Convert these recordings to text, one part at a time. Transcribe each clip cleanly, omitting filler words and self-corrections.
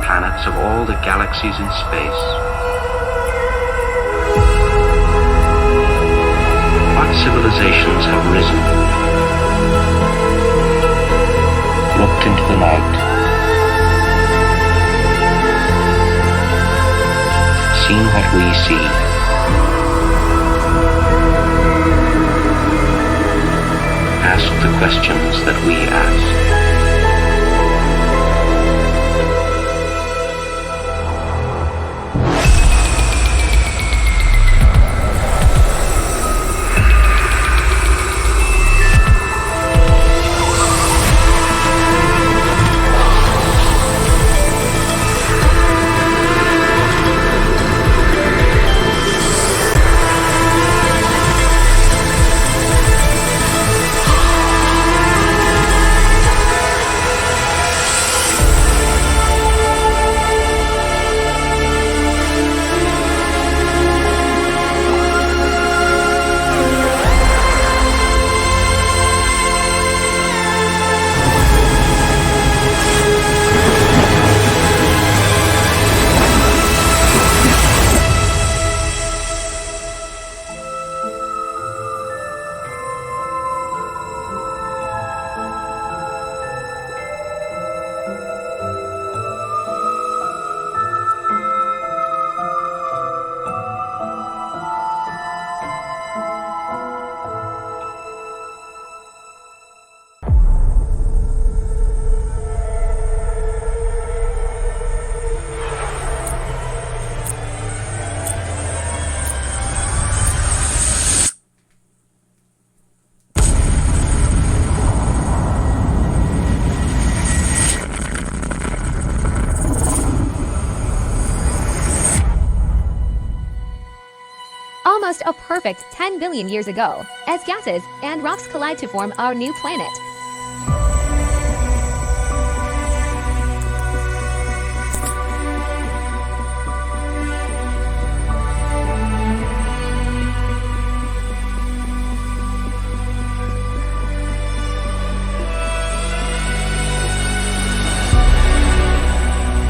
planets of all the galaxies in space. What civilizations have risen, looked into the night, seen what we see, asked the questions that we ask. Almost a perfect 10 billion years ago, as gases and rocks collide to form our new planet.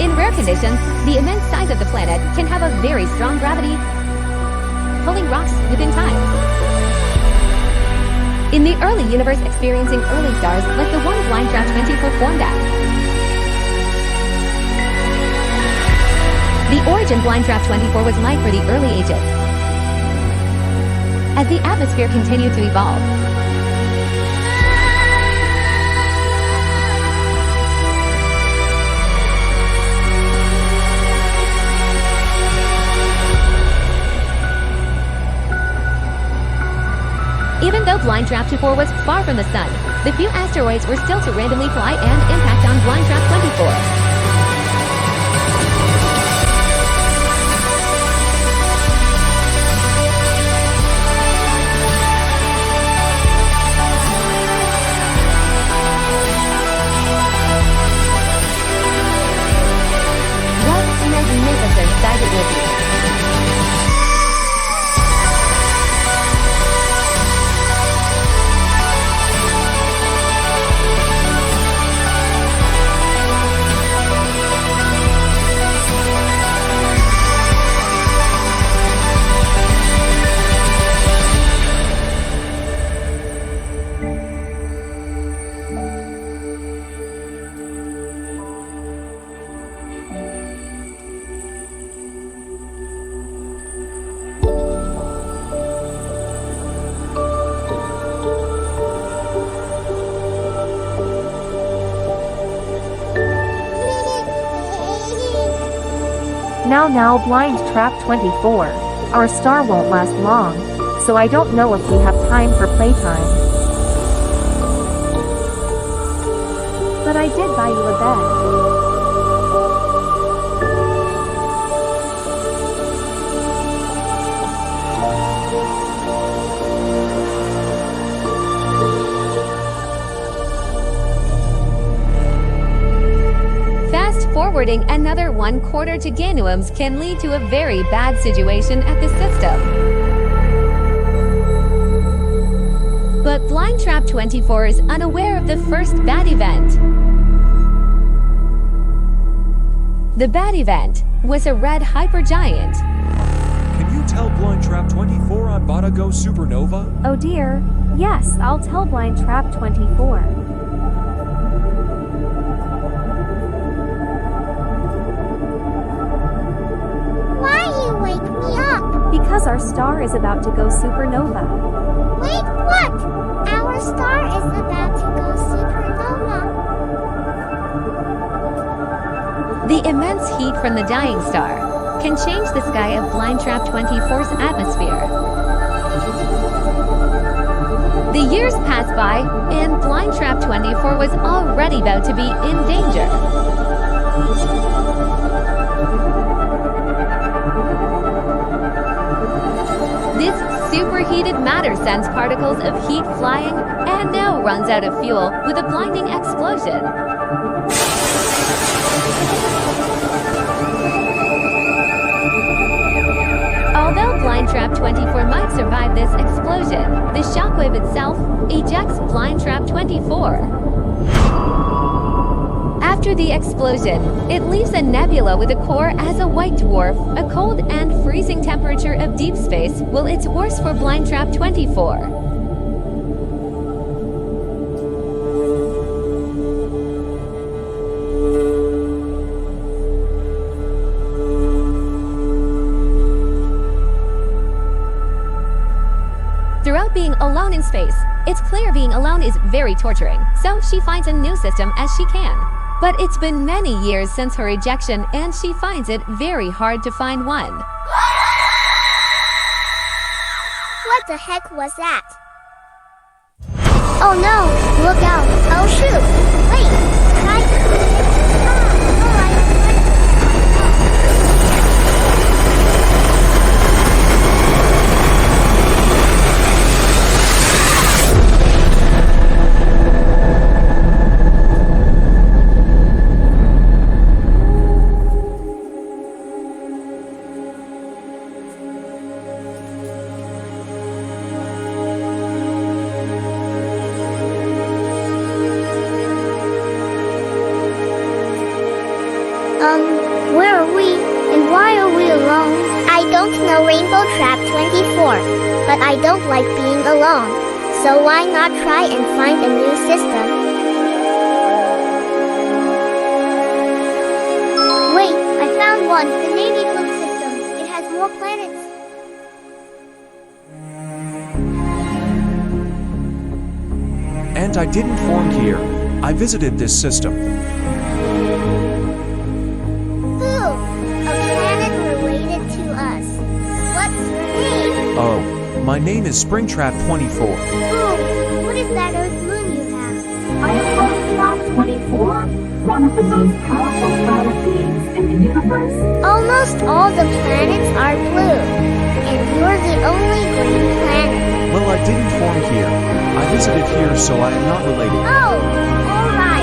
In rare conditions, the immense size of the planet can have a very strong gravity, pulling rocks within time. In the early universe, experiencing early stars like the one Blindtrap24 formed at. The origin Blindtrap24 was like for the early ages. As the atmosphere continued to evolve, even though Blindtrap24 was far from the sun, the few asteroids were still to randomly fly and impact on Blindtrap24. What a magnificent sight it will be. Now Blindtrap24. Our star won't last long, so I don't know if we have time for playtime. But I did buy you a bed. Forwarding another 1/4 to Ganuums can lead to a very bad situation at the system. But Blindtrap24 is unaware of the first bad event. The bad event was a red hypergiant. Can you tell Blindtrap24 I'm about to go supernova? Oh dear. Yes, I'll tell Blindtrap24. Why you wake me up? Because our star is about to go supernova. Wait, what? Our star is about to go supernova. The immense heat from the dying star can change the sky of Blindtrap24's atmosphere. The years passed by, and Blindtrap24 was already about to be in danger. This superheated matter sends particles of heat flying and now runs out of fuel with a blinding explosion. Although Blindtrap24 might survive this explosion, the shockwave itself ejects Blindtrap24. After the explosion, it leaves a nebula with a core as a white dwarf. A cold and freezing temperature of deep space will it's worse for Blindtrap24. Throughout being alone in space, it's clear being alone is very torturing, so she finds a new system as she can. But it's been many years since her ejection and she finds it very hard to find one. What the heck was that? Oh no, look out. Oh shoot. Wait, guys. Where are we, and why are we alone? I don't know, Rainbow Trap 24, but I don't like being alone. So why not try and find a new system? Wait, I found one, the navy blue system. It has more planets. And I didn't form here. I visited this system. Oh, my name is Springtrap24. Ooh, what is that Earth moon you have? I am Blindtrap24, one of the most powerful planet beings in the universe. Almost all the planets are blue, and you're the only green planet. Well, I didn't form here. I visited here, so I am not related. Oh, alright.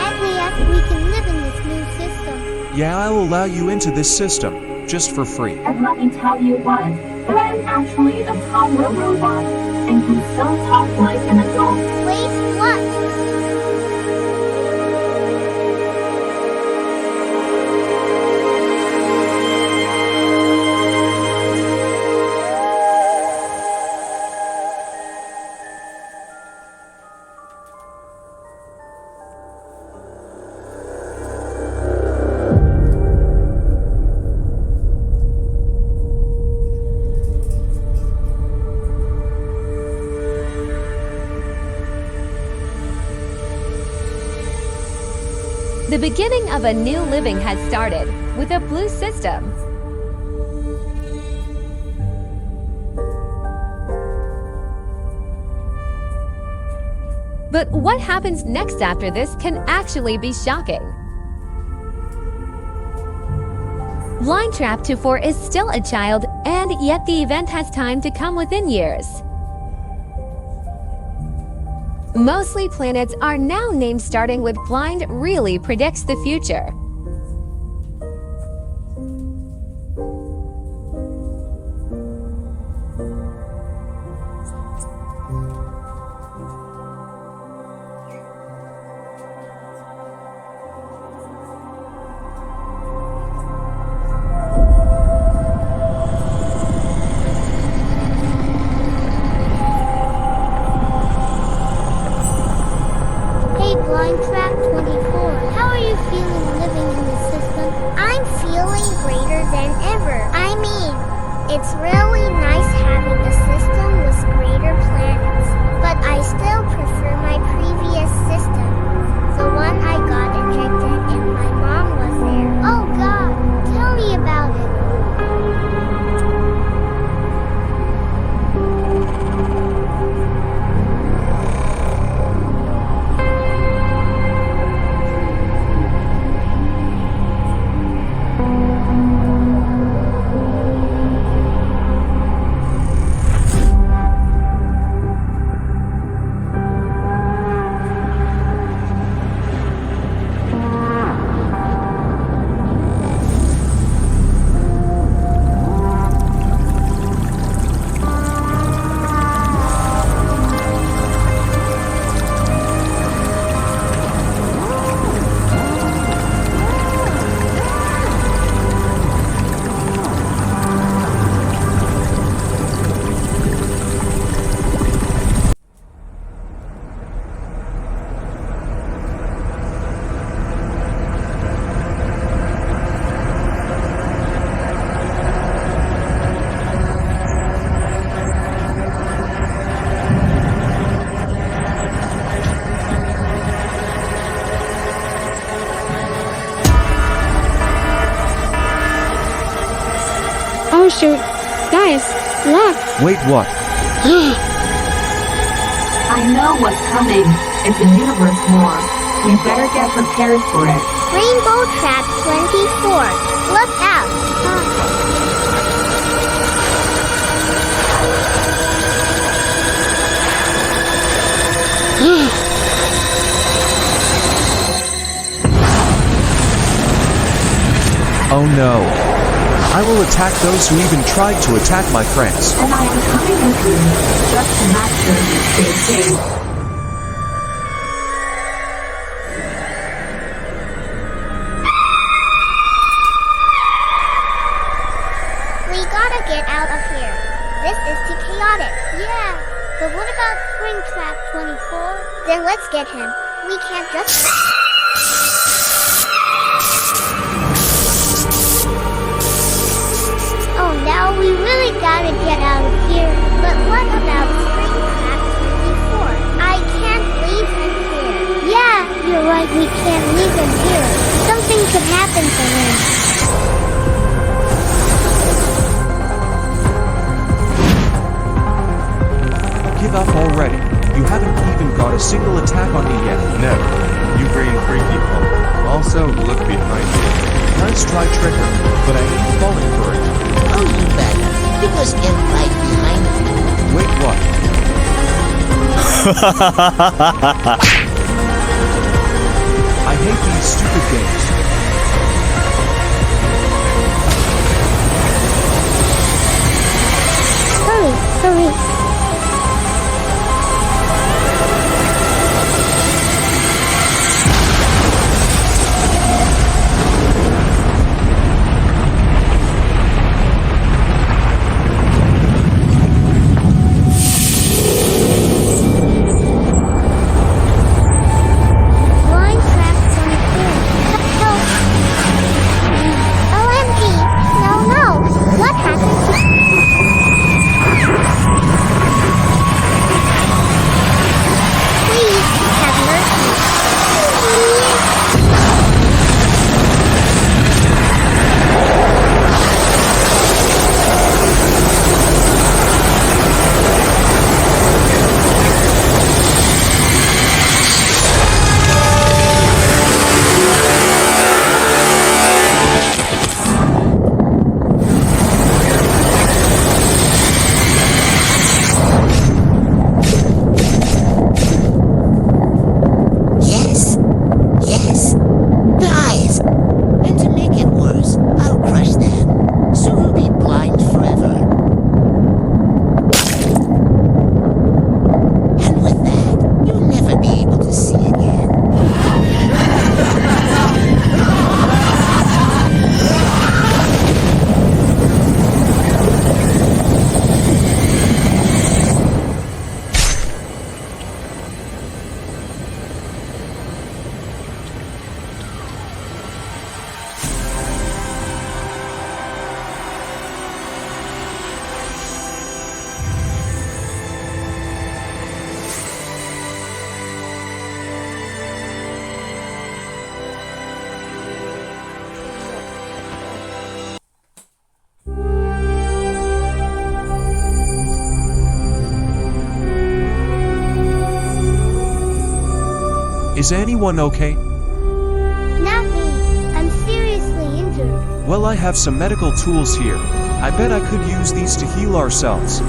At least we can live in this new system. Yeah, I'll allow you into this system, just for free. And let me tell you what, that I am actually a toddler robot, and can still talk like an adult. Wait, what? The beginning of a new living has started with a blue system. But what happens next after this can actually be shocking. Blindtrap24 is still a child, and yet the event has time to come within years. Mostly planets are now named starting with Blind really predicts the future. It's really nice having a system with greater planets, but I still prefer my previous system. The one I got injected and my mom was there. Oh God, tell me about it. Oh shoot. Guys, look. Wait, what? I know what's coming. It's a universe war. We better get prepared for it. Rainbow Trap 24. Look out. Oh no. I will attack those who even tried to attack my friends. And I am coming with you, just to make sure you stay safe. We gotta get out of here. This is too chaotic. Yeah, but what about Springtrap 24? Then let's get him. We can't just... Oh, now we really gotta get out of here. But what about Springtrap 24? I can't leave him here. Yeah, you're right, we can't leave him here. Something could happen to him. Give up already. You haven't even got a single attack on me yet. No, you brain freaky punk. Also, look behind you. Nice try, Trigger, but I ain't falling for it. Oh, you better. Because get right behind you. Wait, what? I hate these stupid games. Hurry. Blindtrap 24. Help! Is anyone okay? Not me. I'm seriously injured. Well, I have some medical tools here. I bet I could use these to heal ourselves.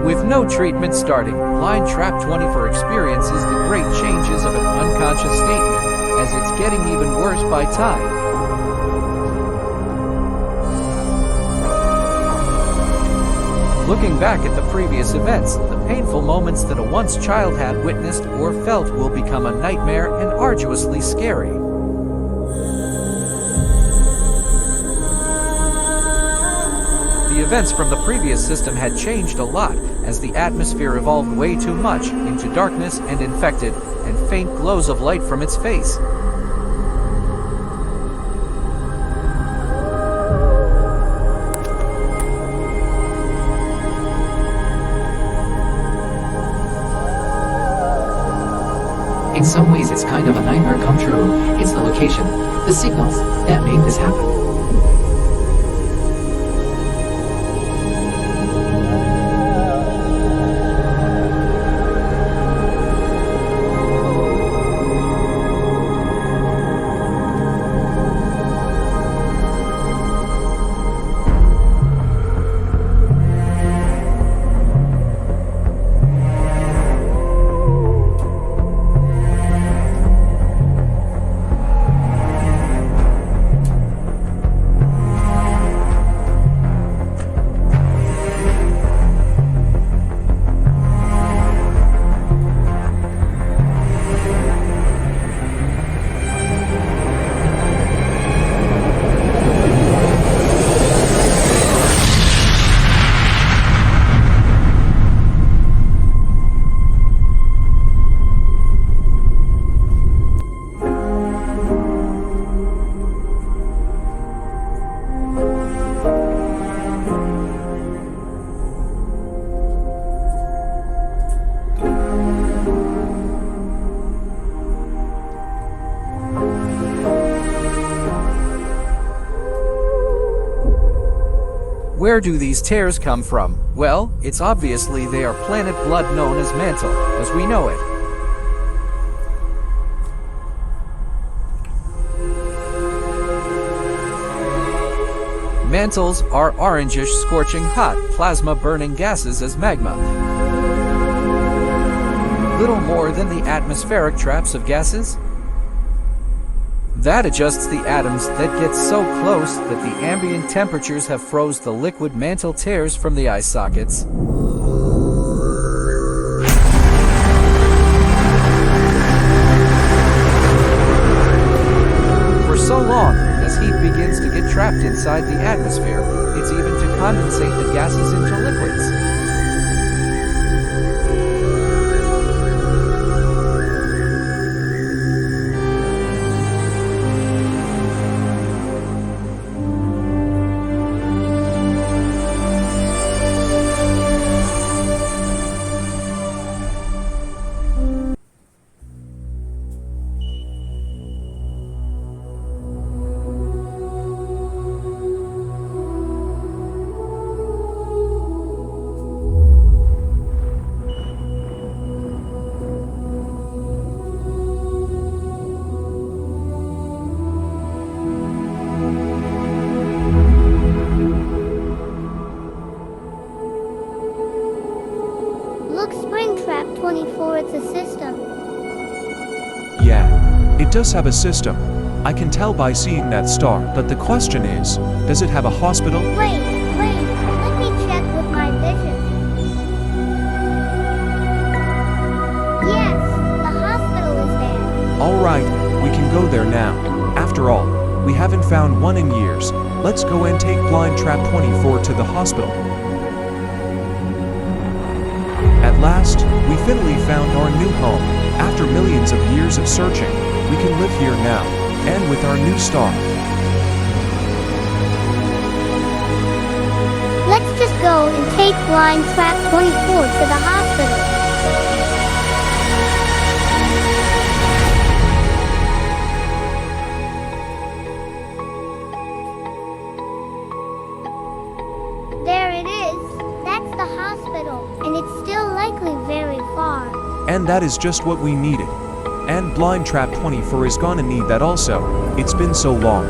With no treatment starting, Blindtrap24 experiences the great changes of an unconscious statement, as it's getting even worse by time. Looking back at the previous events, the painful moments that a once child had witnessed or felt will become a nightmare and arduously scary. The events from the previous system had changed a lot, as the atmosphere evolved way too much into darkness and infected, and faint glows of light from its face. In some ways it's kind of a nightmare come true. It's the location, the signals, that made this happen. Where do these tears come from? Well, it's obviously they are planet blood known as mantle, as we know it. Mantles are orangish, scorching hot, plasma-burning gases as magma. Little more than the atmospheric traps of gases. That adjusts the atoms that get so close that the ambient temperatures have froze the liquid mantle tears from the eye sockets. For so long, as heat begins to get trapped inside the atmosphere, it's even to condensate the gases into liquids. Look, Blindtrap24, it's a system. Yeah, it does have a system. I can tell by seeing that star, but the question is, does it have a hospital? Wait, let me check with my vision. right, we can go there now. After all, we haven't found one in years. Let's go and take Blindtrap24 to the hospital. At last, we finally found our new home. After millions of years of searching, we can live here now, and with our new star. Let's just go and take Blindtrap24 to the hospital. There it is. That's the hospital, and it's still likely very far. And that is just what we needed. And Blindtrap24 is gonna need that also. It's been so long.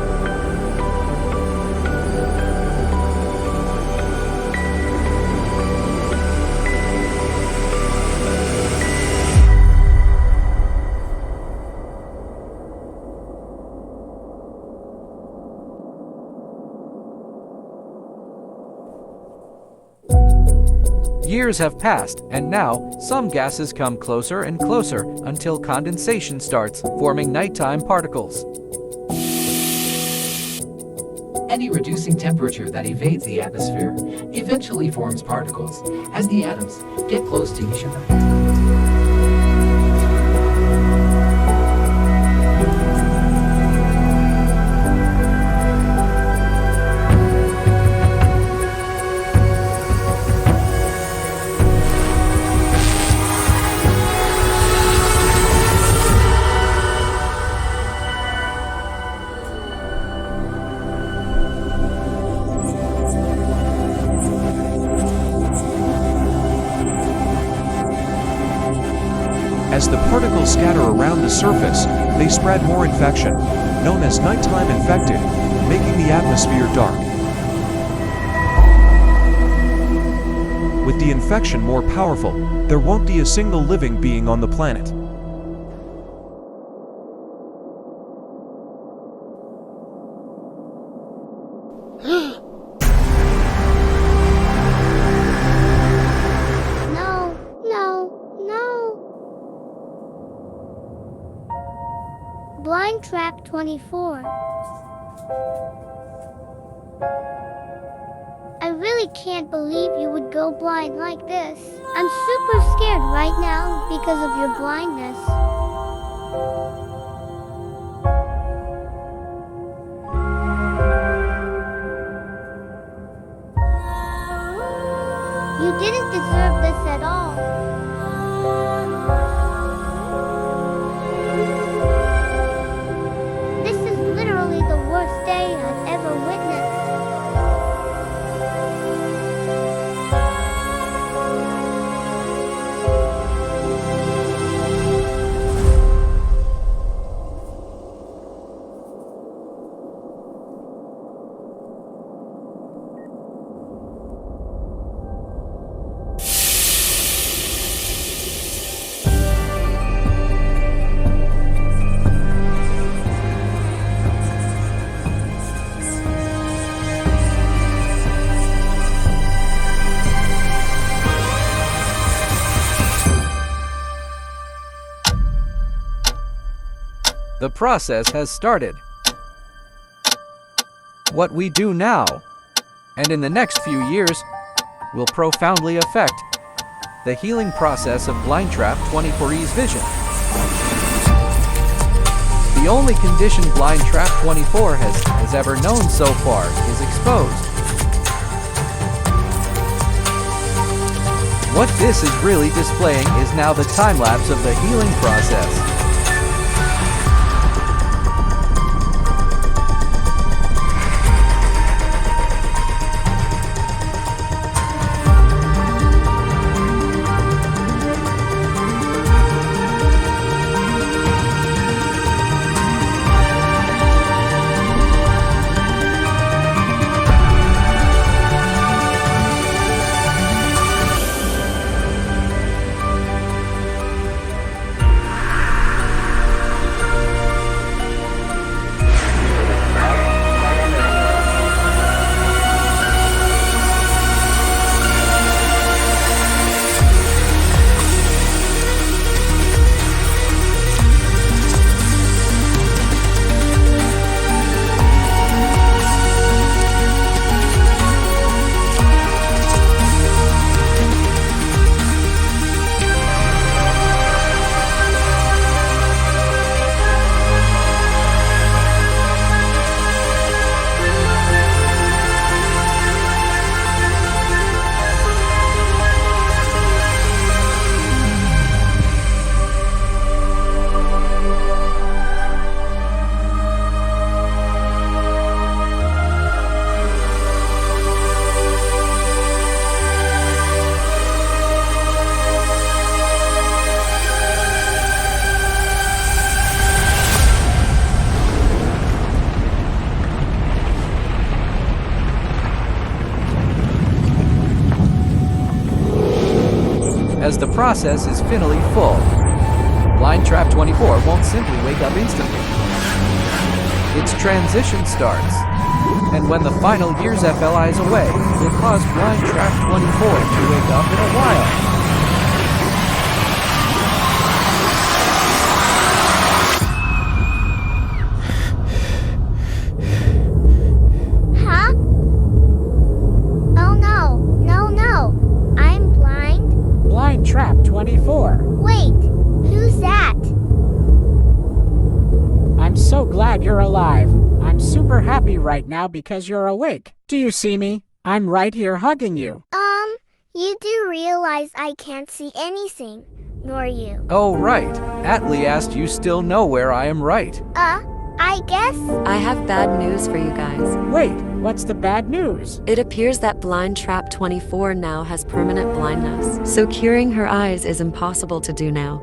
Years have passed, and now, some gases come closer and closer until condensation starts, forming nighttime particles. Any reducing temperature that evades the atmosphere eventually forms particles as the atoms get close to each other. As the particles scatter around the surface, they spread more infection, known as nighttime infected, making the atmosphere dark. With the infection more powerful, there won't be a single living being on the planet. Blindtrap24. I really can't believe you would go blind like this. I'm super scared right now because of your blindness. You didn't deserve this at all. The process has started. What we do now, and in the next few years, will profoundly affect the healing process of Blindtrap24's vision. The only condition Blindtrap24 has ever known so far is exposed. What this is really displaying is now the time-lapse of the healing process. the process is finally full. Blindtrap24 won't simply wake up instantly. Its transition starts, and when the final gears FLIs away, will cause Blindtrap24 to wake up in a while. Huh? Oh no, no. I'm blind? Blindtrap24. Wait, who's that? I'm so glad you're alive. I'm super happy right now because you're awake. Do you see me? I'm right here hugging you. You do realize I can't see anything, nor you. Oh, right. Atlee asked you still know where I am right. I guess. I have bad news for you guys. Wait, what's the bad news? It appears that Blindtrap24 now has permanent blindness, so curing her eyes is impossible to do now.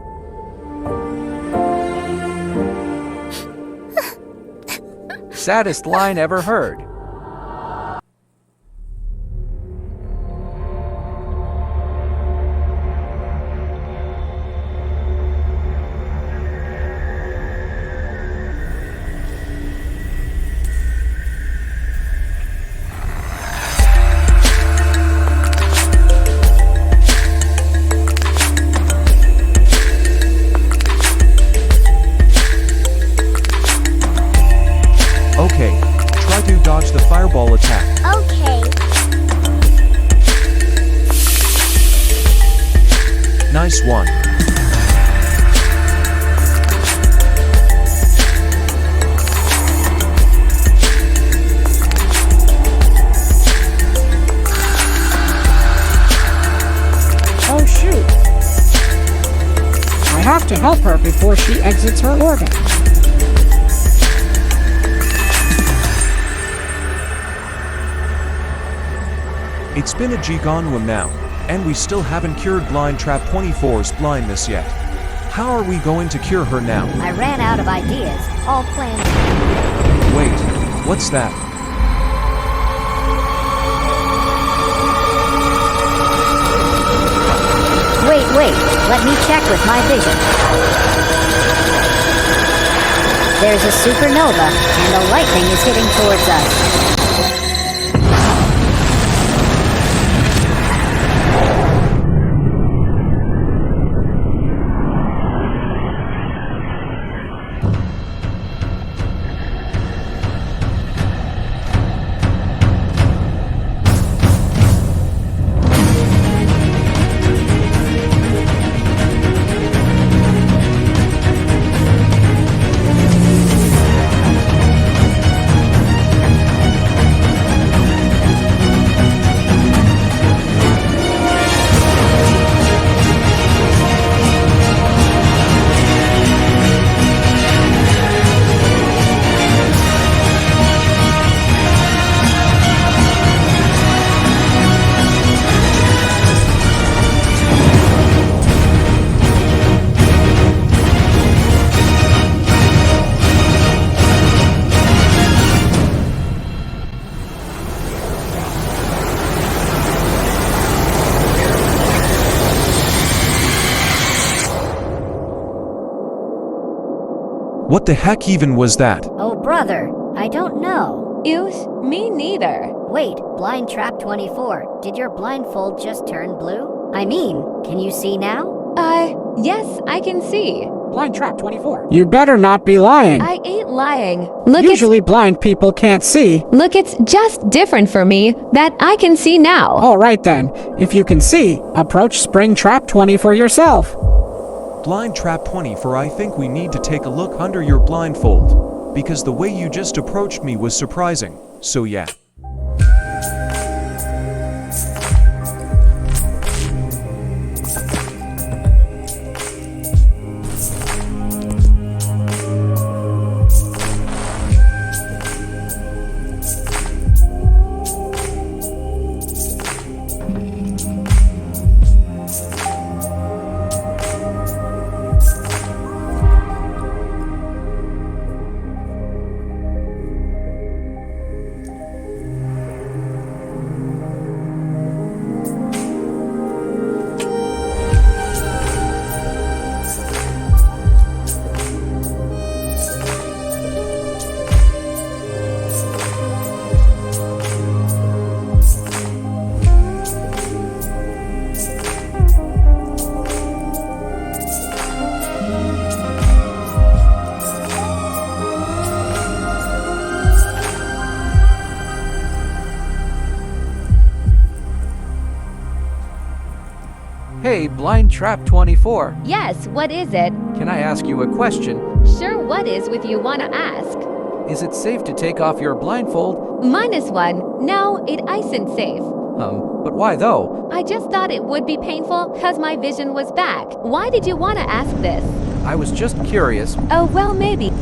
Saddest line ever heard. Okay, try to dodge the fireball attack. Okay. Nice one. Oh shoot. I have to help her before she exits her orbit. It's been a giganua now, and we still haven't cured Blindtrap24's blindness yet. How are we going to cure her now? I ran out of ideas. All plans. Wait, what's that? Wait. Let me check with my vision. There's a supernova, and the lightning is hitting towards us. What the heck even was that? Oh, brother, I don't know. Me neither. Wait, Blindtrap24, did your blindfold just turn blue? I mean, can you see now? Yes, I can see. Blindtrap24. You better not be lying. I ain't lying. Look, Usually blind people can't see. Look, it's just different for me that I can see now. Alright then, if you can see, approach Springtrap20 for yourself. Blindtrap24, I think we need to take a look under your blindfold, because the way you just approached me was surprising, so yeah. Hey, Blindtrap24. Yes, what is it? Can I ask you a question? Sure, what is with you wanna ask? Is it safe to take off your blindfold? -1. No, it isn't safe. But why though? I just thought it would be painful cause my vision was back. Why did you wanna ask this? I was just curious. Oh, well, maybe.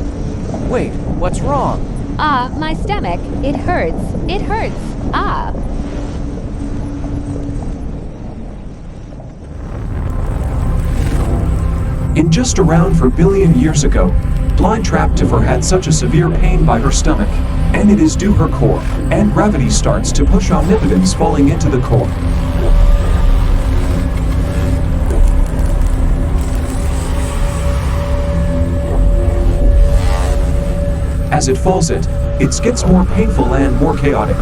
Wait, what's wrong? My stomach. It hurts. It hurts. In just around 4 billion years ago, Blindtrap24 had such a severe pain by her stomach, and it is due her core, and gravity starts to push Omnipotence falling into the core. As it falls it gets more painful and more chaotic.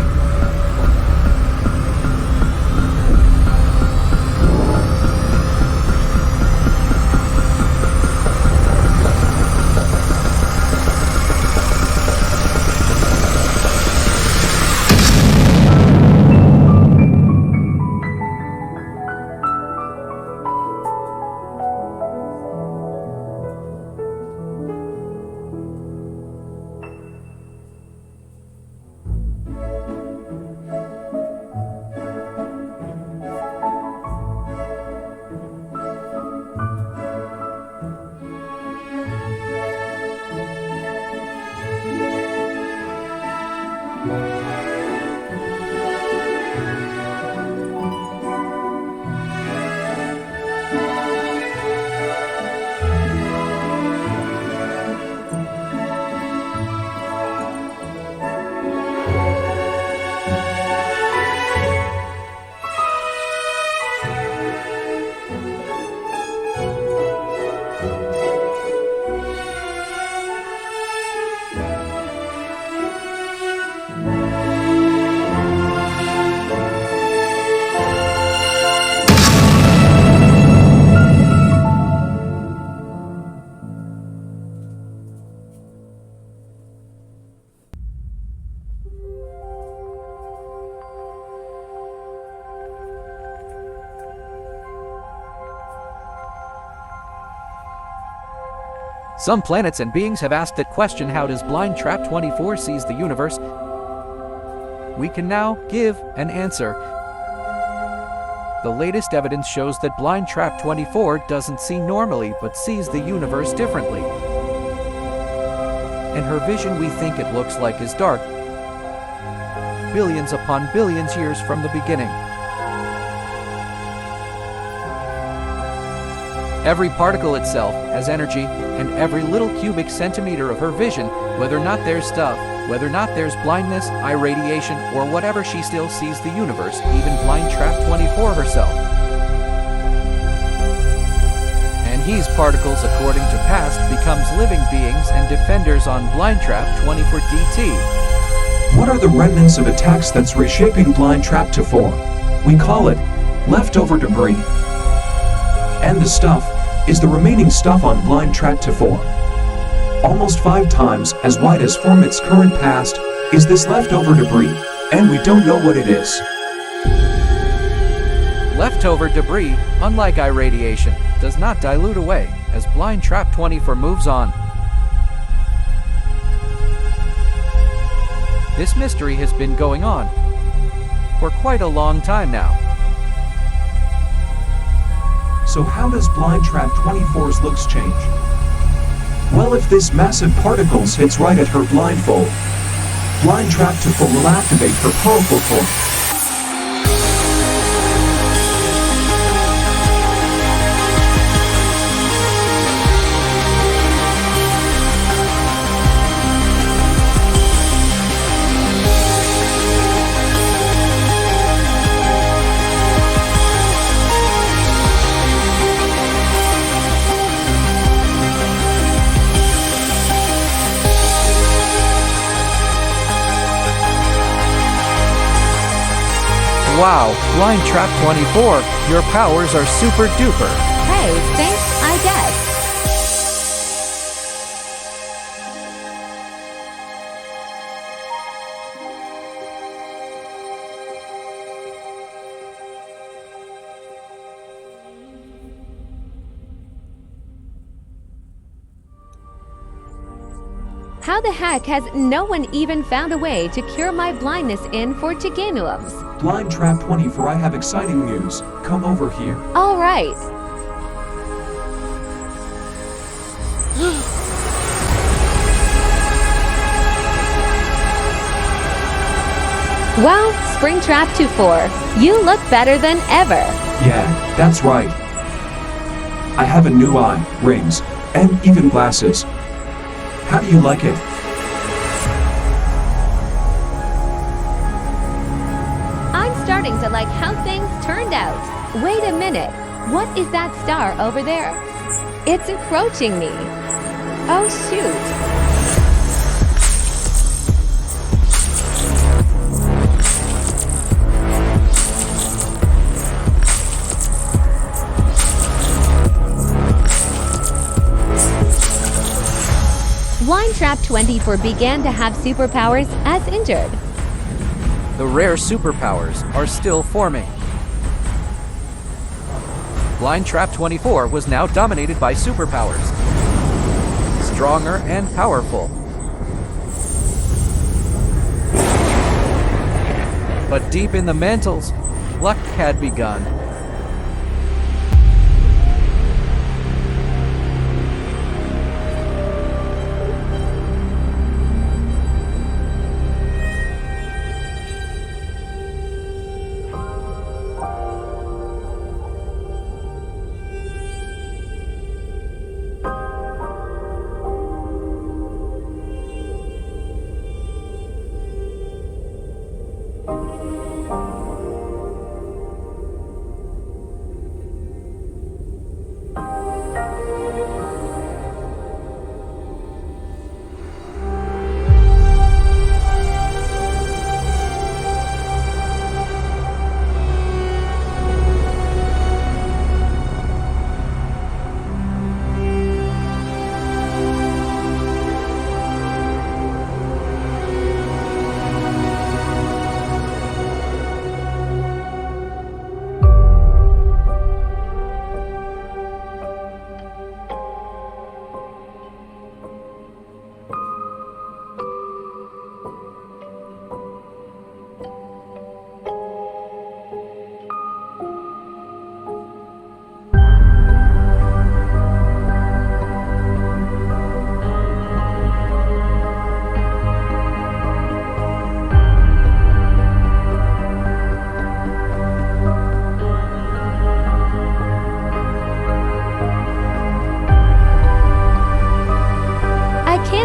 Some planets and beings have asked that question, how does Blindtrap24 sees the universe? We can now give an answer. The latest evidence shows that Blindtrap24 doesn't see normally, but sees the universe differently. In her vision, we think it looks like is dark, billions upon billions years from the beginning. Every particle itself has energy, and every little cubic centimeter of her vision, whether or not there's stuff, whether or not there's blindness, irradiation, or whatever, she still sees the universe, even Blindtrap24 herself. And these particles, according to past, becomes living beings and defenders on Blindtrap24 DT. What are the remnants of attacks that's reshaping Blindtrap24? We call it leftover debris. And the stuff is the remaining stuff on Blindtrap24. Almost 5 times as wide as from its current past is this leftover debris, and we don't know what it is. Leftover debris, unlike irradiation, does not dilute away as Blindtrap24 moves on. This mystery has been going on for quite a long time now. So how does Blindtrap24's looks change? Well, if this massive particles hits right at her blindfold, Blindtrap24 will activate her powerful core. Wow, Blindtrap24, your powers are super duper. Hey, thanks, I guess. How the heck has no one even found a way to cure my blindness in for Chigenulums? Blindtrap24, I have exciting news. Come over here. All right. Wow, Springtrap24, you look better than ever. Yeah, that's right. I have a new eye, rings, and even glasses. How do you like it? I'm starting to like how things turned out. Wait a minute. What is that star over there? It's approaching me. Oh shoot. Blindtrap24 began to have superpowers as injured. The rare superpowers are still forming. Blindtrap24 was now dominated by superpowers. Stronger and powerful. But deep in the mantles, luck had begun.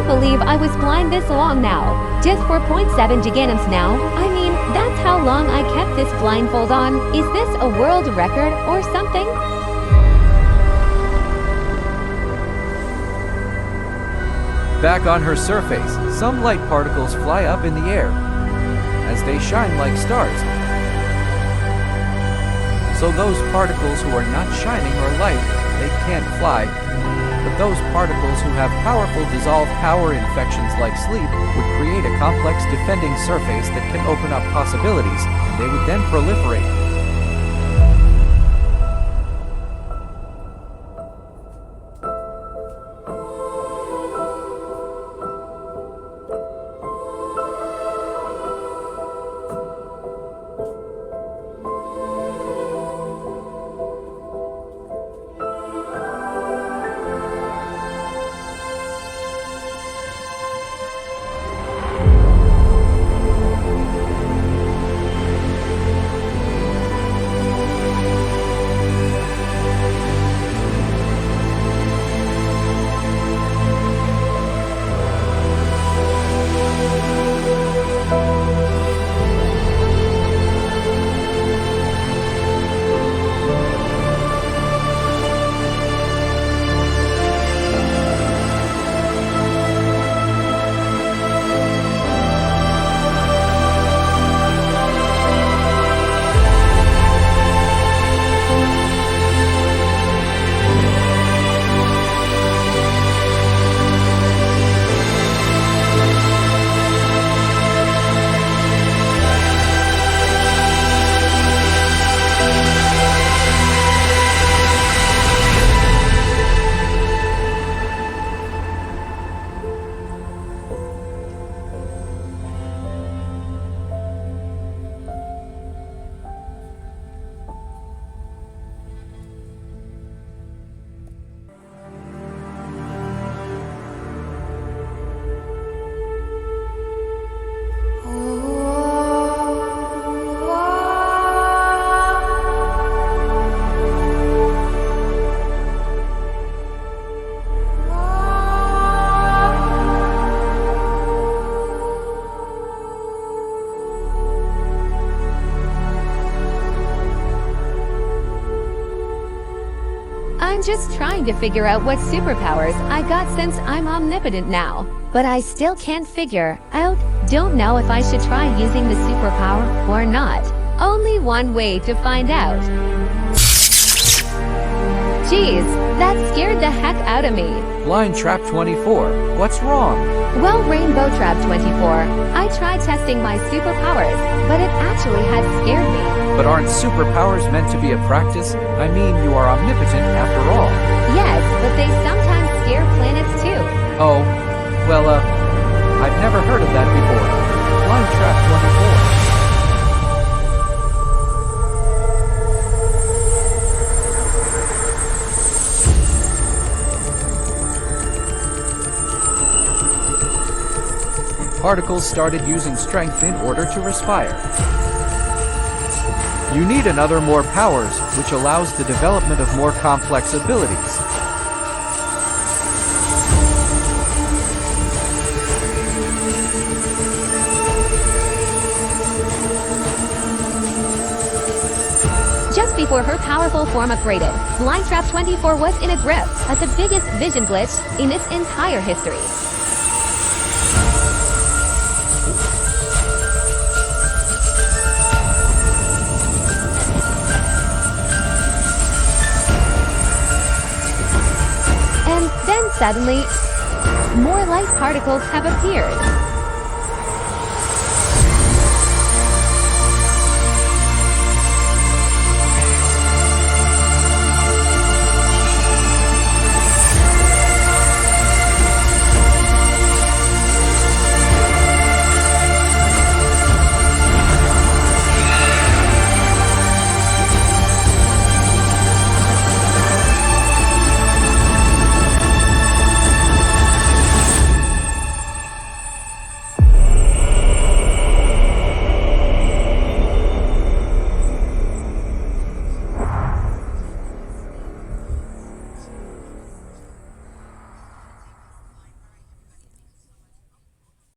Believe I was blind this long now. Just 4.7 giganums now. I mean, that's how long I kept this blindfold on. Is this a world record or something? Back on her surface, some light particles fly up in the air as they shine like stars. So those particles who are not shining or light, they can't fly. But those particles who have powerful dissolved power infections like sleep would create a complex defending surface that can open up possibilities, and they would then proliferate. just trying to figure out what superpowers I got since I'm omnipotent now. But I still can't figure out, don't know if I should try using the superpower or not. Only one way to find out. Jeez, that scared the heck out of me. Blindtrap24, what's wrong? Well, Rainbow Trap 24, I tried testing my superpowers, but it actually had scared me. But aren't superpowers meant to be a practice? I mean, you are omnipotent after all. Yes, but they sometimes scare planets too. Oh, well, I've never heard of that before. Blindtrap24. Particles started using strength in order to respire. You need another more powers, which allows the development of more complex abilities. Just before her powerful form upgraded, Blindtrap24 was in a grip at the biggest vision glitch in its entire history. And then suddenly, more light particles have appeared.